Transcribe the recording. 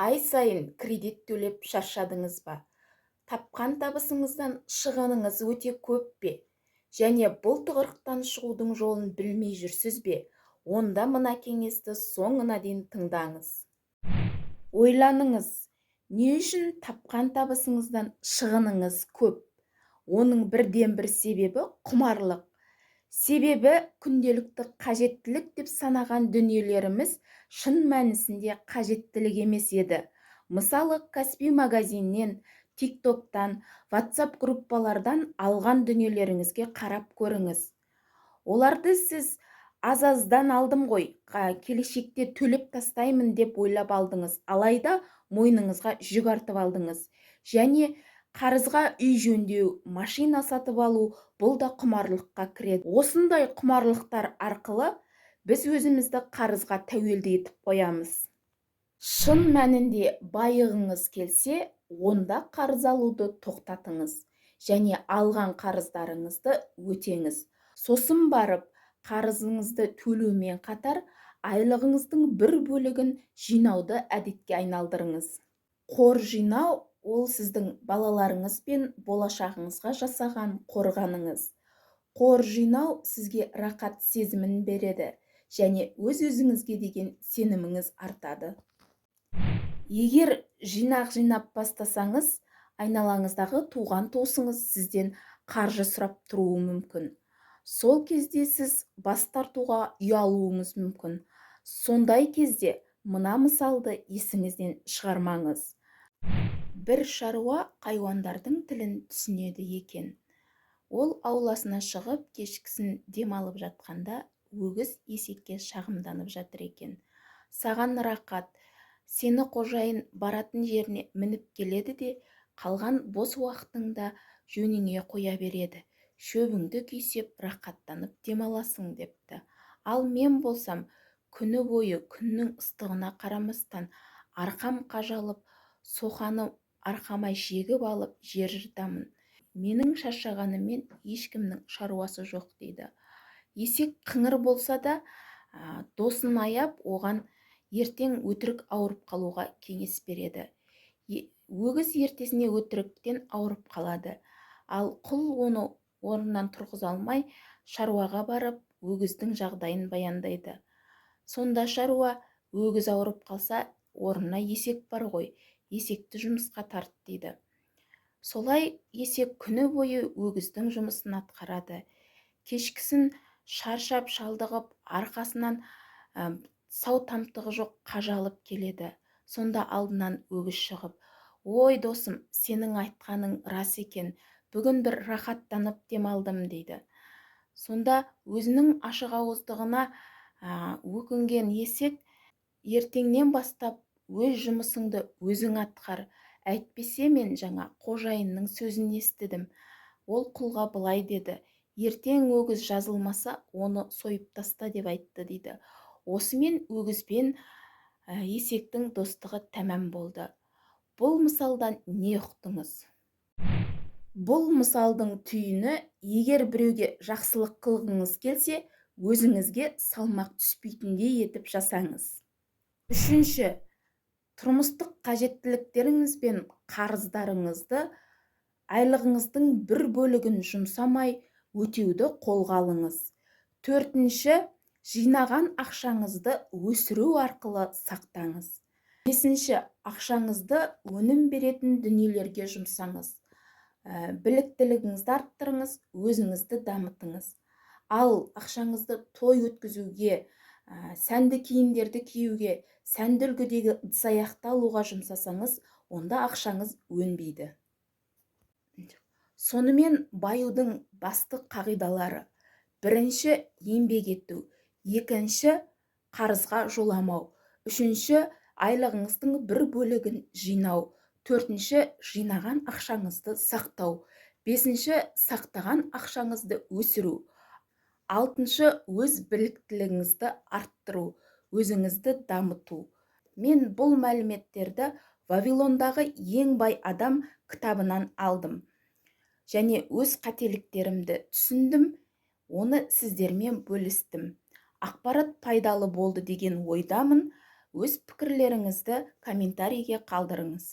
Ай сайын кредит төлеп шаршадыңыз ба? Тапқан табысыңыздан шығыныңыз өте көп пе? Және бұл тығырықтан шығудың жолын білмей жүрсіз бе? Онда мына кеңесті соңына дейін тыңдаңыз. Ойланыңыз, не үшін тапқан табысыңыздан шығыныңыз көп? Оның бірден бір себебі құмарлық. Себебі күнделікті қажеттілік деп санаған дүниелеріміз шын мәнісінде қажеттілік емес еді. Мысалы, Каспи магазиннен, TikToktан, WhatsApp группалардан алған дүниелеріңізге қарап көріңіз. Оларды сіз аз-аздан алдым ғой, келешекте төлеп тастаймын деп ойлап алдыңыз. Алайда мойныңызға жүк артып алдыңыз. Және қарызға үй жөндеу, машина сатып алу бұл да құмарлыққа кіреді. Осындай құмарлықтар арқылы біз өзімізді қарызға тәуелді етіп қоямыз. Шын мәнінде байығыңыз келсе, онда қарыз алуды тоқтатыңыз және алған қарыздарыңызды өтеңіз. Сосын барып, қарызыңызды төлеумен қатар айлығыңыздың бір бөлігін жинауды әдетке айналдырыңыз. Қор жинау ол сіздің балаларыңыз бен болашағыңызға жасаған қорғаныңыз. Қор жинау сізге рақат сезімін береді және өз-өзіңізге деген сеніміңіз артады. Егер жинақ жинап бастасаңыз, айналаңыздағы туған туысыңыз сізден қаржы сұрап тұруы мүмкін. Сол кезде сіз бас тартуға ұялуыңыз мүмкін. Сондай кезде мына мысалды есіңізден шығармаңыз. Бір шаруа хайуандардың тілін түсінеді екен. Ол ауласына шығып, кешкісін демалып жатқанда, өгіз есекке шағымданып жатыр екен. Саған рақат, сені қожайын баратын жеріне мініп келеді де, қалған бос уақытыңда жөніңе қоя береді. Шөбіңді күйсеп, рақаттанып демаласың депті. Ал мен болсам, күні бойы күннің ыстығына қарамастан арқам қажалып, соқаны арқама жегіп алып жер жыртамын. Менің шаршағаныммен ешкімнің шаруасы жоқ дейді. Есек қыңыр болса да, досын аяп, оған ертең өтірік ауырып қалуға кеңес береді. Өгіз ертесіне өтіріктен ауырып қалады. Ал құл оны орнынан тұрғыза алмай, шаруаға барып, өгіздің жағдайын баяндайды. Сонда шаруа, өгіз ауырып қалса, орнына есек бар ғой, есекті жұмысқа тарт дейді. Солай есек күні бойы өгіздің жұмысын атқарады. Кешкісін шаршап шалдығып, арқасынан сау тамтығы жоқ қажалып келеді. Сонда алдынан өгіз шығып: «Ой, досым, сенің айтқаның рас екен, бүгін бір рахаттанып демалдым» дейді. Сонда өзінің ашық ауыздығына өкінген есек: «Ертеңнен бастап өз жұмысыңды өзің атқар. Әйтпесе мен жаңа қожайынның сөзін естідім. Ол құлға былай деді: ертең өгіз жазылмаса, оны сойып таста деп айтты» дейді. Осымен өгізбен есектің достығы тәмам болды. Бұл мысалдан не ұқтыңыз? Бұл мысалдың түйіні, егер біреуге жақсылық қылғыңыз келсе, өзіңізге салмақ түспейтіндей етіп жасаңыз. Үшінші, тұрмыстық қажеттіліктеріңіз бен қарыздарыңызды айлығыңыздың бір бөлігін жұмсамай өтеуді қолға алыңыз. Төртінші, жинаған ақшаңызды өсіру арқылы сақтаңыз. Бесінші, ақшаңызды өнім беретін дүниелерге жұмсаңыз. Біліктілігіңізді арттырыңыз, өзіңізді дамытыңыз. Ал ақшаңызды той өткізуге, сәнді киімдерді киюге, сәнді үлгідегі ыдыс-аяқты алуға жұмсасаңыз, онда ақшаңыз өнбейді. Сонымен баюдың басты қағидалары: бірінші, еңбек ету; екінші, қарызға жоламау; үшінші, айлығыңыздың бір бөлігін жинау; төртінші, жинаған ақшаңызды сақтау; бесінші, сақтаған ақшаңызды өсіру; алтыншы, өз біліктілігіңізді арттыру, өзіңізді дамыту. Мен бұл мәліметтерді Вавилондағы ең бай адам кітабынан алдым және өз қателіктерімді түсіндім, оны сіздермен бөлістім. Ақпарат пайдалы болды деген ойдамын. Өз пікірлеріңізді комментарийге қалдырыңыз.